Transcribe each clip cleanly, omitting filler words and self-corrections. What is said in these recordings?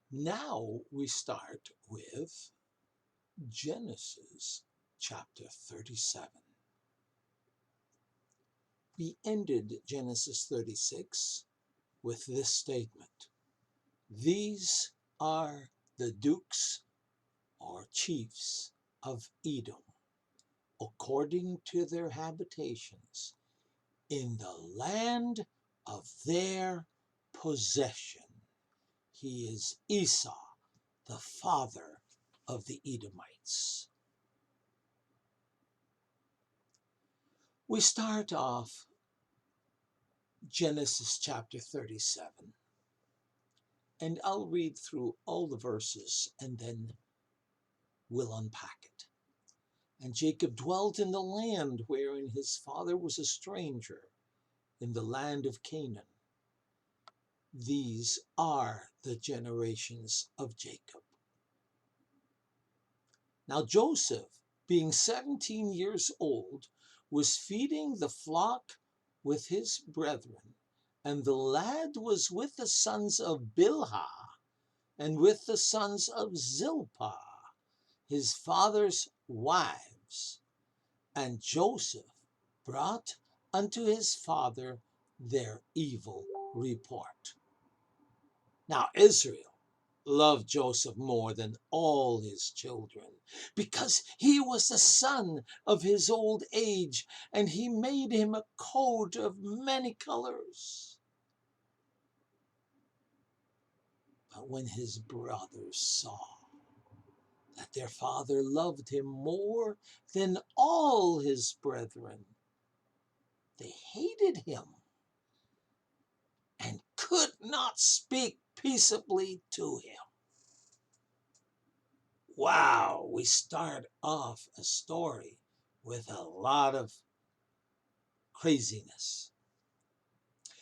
Now we start with Genesis chapter 37. We ended Genesis 36 with this statement: These are the dukes or chiefs of Edom, according to their habitations, in the land of their possession. He is Esau, the father of the Edomites. We start off Genesis chapter 37, and I'll read through all the verses and then we'll unpack it. And Jacob dwelt in the land wherein his father was a stranger, in the land of Canaan. These are the generations of Jacob. Now Joseph, being 17 years old, was feeding the flock with his brethren, and the lad was with the sons of Bilhah and with the sons of Zilpah, his father's wives. And Joseph brought unto his father their evil report. Now Israel loved Joseph more than all his children, because he was the son of his old age, and he made him a coat of many colors. But when his brothers saw that their father loved him more than all his brethren, they hated him and could not speak peaceably to him. Wow, we start off a story with a lot of craziness.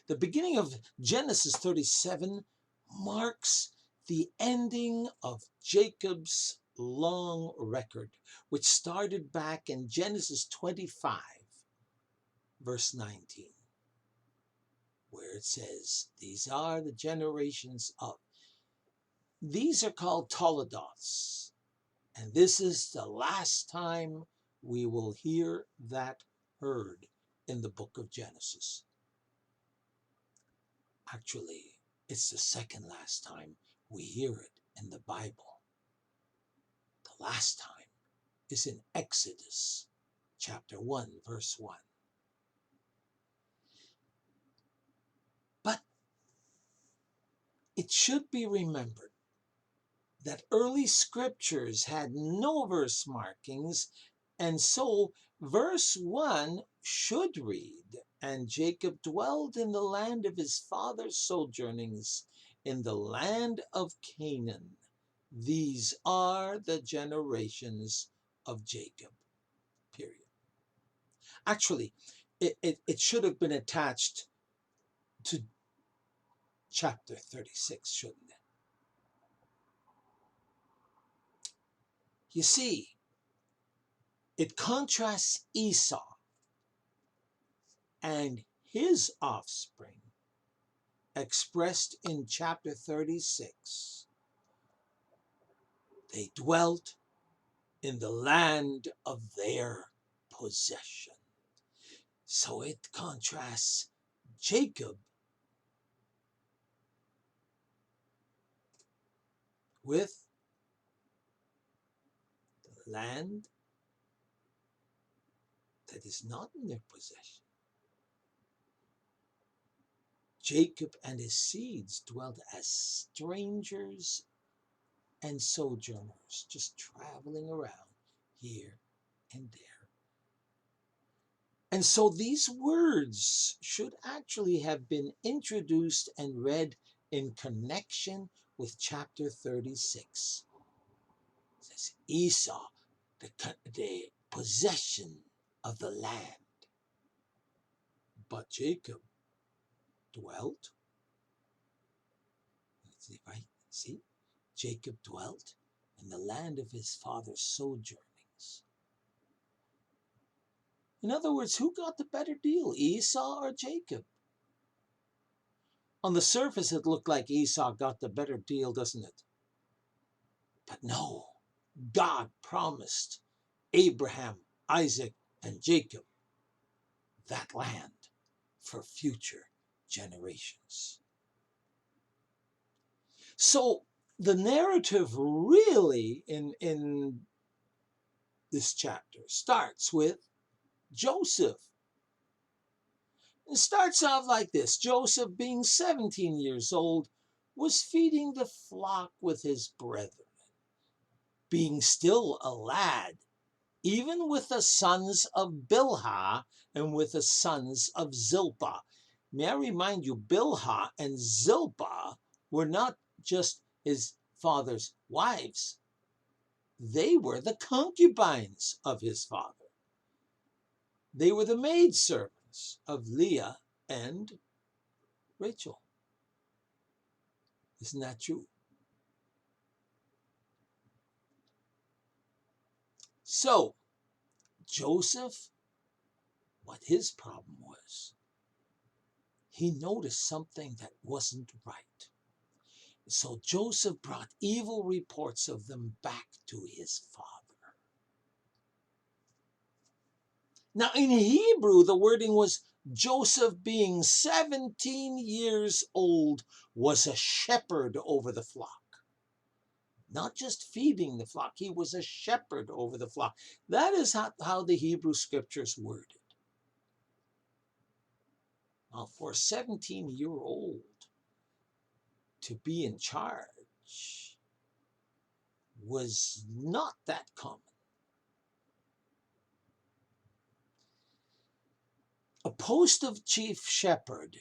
The beginning of Genesis 37 marks the ending of Jacob's long record, which started back in Genesis 25, verse 19, where it says, These are the generations of. These are called Toledoths, and this is the last time we will hear that heard in the book of Genesis. Actually, it's the second last time we hear it in the Bible. The last time is in Exodus chapter 1, verse 1. But it should be remembered that early scriptures had no verse markings, and so verse 1 should read, And Jacob dwelled in the land of his father's sojournings, in the land of Canaan. These are the generations of Jacob, period. Actually, it should have been attached to chapter 36, shouldn't it? You see, it contrasts Esau and his offspring, expressed in chapter 36. They dwelt in the land of their possession. So it contrasts Jacob with the land that is not in their possession. Jacob and his seeds dwelt as strangers and sojourners, just traveling around here and there. And so these words should actually have been introduced and read in connection with chapter 36. It says Esau, the possession of the land. But Jacob dwelt. Right? See? Jacob dwelt in the land of his father's sojournings. In other words, who got the better deal, Esau or Jacob? On the surface, it looked like Esau got the better deal, doesn't it? But no, God promised Abraham, Isaac, and Jacob that land for future generations. So the narrative really in this chapter starts with Joseph. It starts off like this. Joseph, being 17 years old, was feeding the flock with his brethren. Being still a lad, even with the sons of Bilhah and with the sons of Zilpah. May I remind you, Bilhah and Zilpah were not just his father's wives. They were the concubines of his father. They were the maidservants of Leah and Rachel. Isn't that true? So, Joseph, what his problem was, he noticed something that wasn't right. So Joseph brought evil reports of them back to his father. Now in Hebrew, the wording was Joseph, being 17 years old, was a shepherd over the flock. Not just feeding the flock, he was a shepherd over the flock. That is how the Hebrew scriptures word it. Now for a 17-year-old to be in charge was not that common. A post of chief shepherd,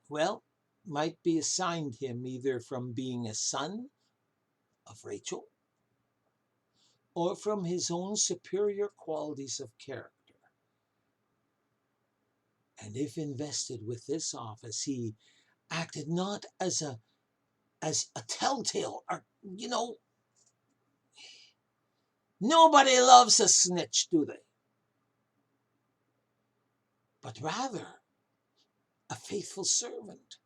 well, might be assigned him either from being a son of Rachel or from his own superior qualities of character. And if invested with this office, he acted not as a telltale, or, nobody loves a snitch, do they? But rather a faithful servant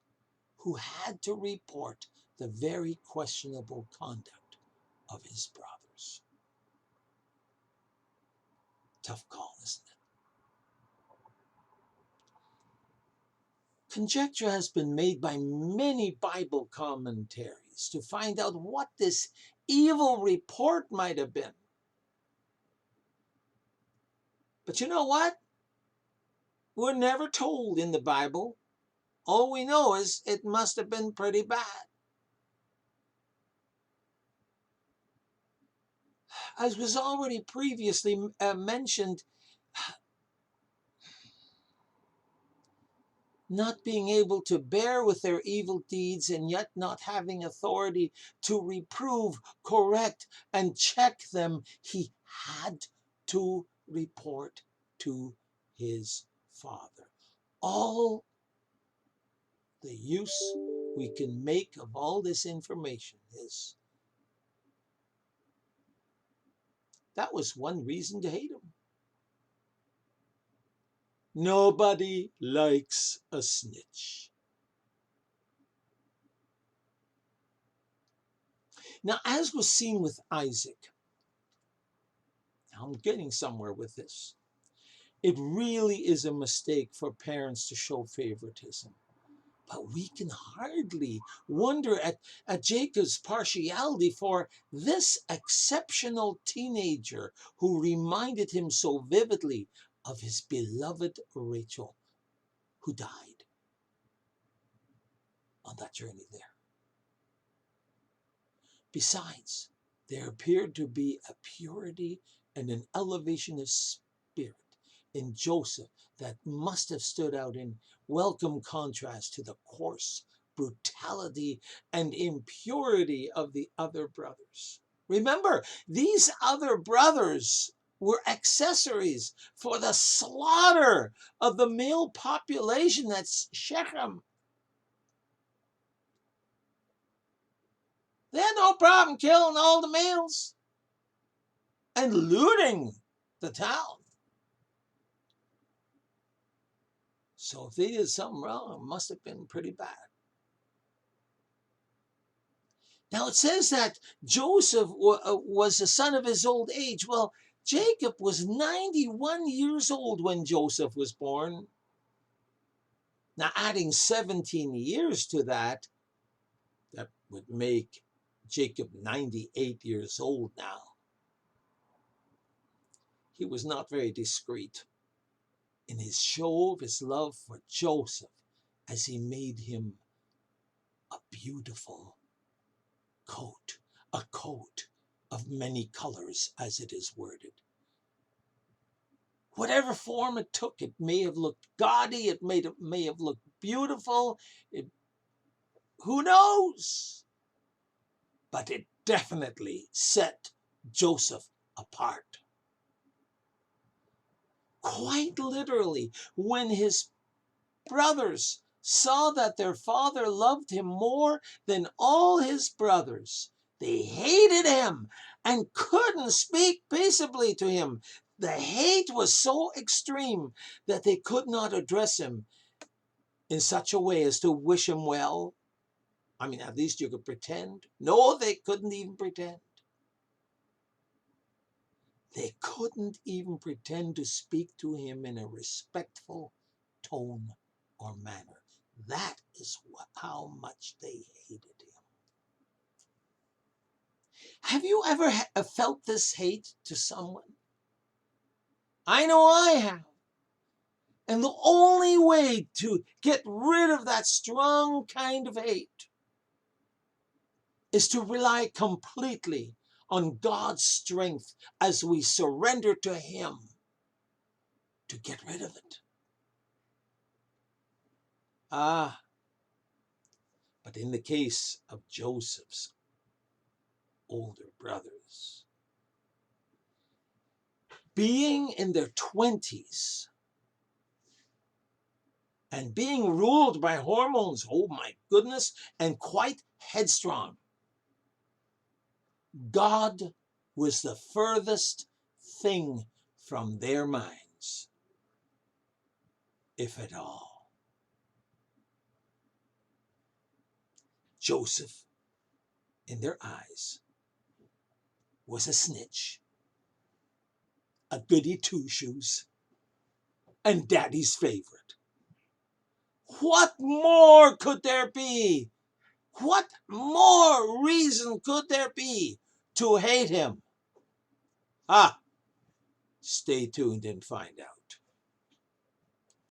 who had to report the very questionable conduct of his brothers. Tough call, isn't it? Conjecture has been made by many Bible commentaries to find out what this evil report might have been. But you know what? We're never told in the Bible. All we know is it must have been pretty bad. As was already previously mentioned, not being able to bear with their evil deeds and yet not having authority to reprove, correct, and check them, he had to report to his father. All the use we can make of all this information is that was one reason to hate him. Nobody likes a snitch. Now, as was seen with Isaac, I'm getting somewhere with this. It really is a mistake for parents to show favoritism. But we can hardly wonder at Jacob's partiality for this exceptional teenager who reminded him so vividly of his beloved Rachel, who died on that journey there. Besides, there appeared to be a purity and an elevation of spirit in Joseph that must have stood out in welcome contrast to the coarse brutality and impurity of the other brothers. Remember, these other brothers were accessories for the slaughter of the male population at Shechem. They had no problem killing all the males and looting the town. So if they did something wrong, it must have been pretty bad. Now it says that Joseph was the son of his old age. Well, Jacob was 91 years old when Joseph was born. Now adding 17 years to that, that would make Jacob 98 years old now. He was not very discreet in his show of his love for Joseph as he made him a beautiful coat, a coat of many colors, as it is worded. Whatever form it took, it may have looked gaudy, it may have looked beautiful, who knows? But it definitely set Joseph apart. Quite literally, when his brothers saw that their father loved him more than all his brothers, they hated him and couldn't speak peaceably to him. The hate was so extreme that they could not address him in such a way as to wish him well. I mean, at least you could pretend. No, they couldn't even pretend. They couldn't even pretend to speak to him in a respectful tone or manner. That is how much they hated him. Have you ever felt this hate to someone? I know I have. And the only way to get rid of that strong kind of hate is to rely completely on God's strength as we surrender to Him to get rid of it. But in the case of Joseph's older brothers, being in their 20s and being ruled by hormones, oh my goodness, and quite headstrong, God was the furthest thing from their minds, if at all. Joseph, in their eyes, was a snitch, a goody two-shoes, and daddy's favorite. What more could there be? What more reason could there be to hate him? Stay tuned and find out.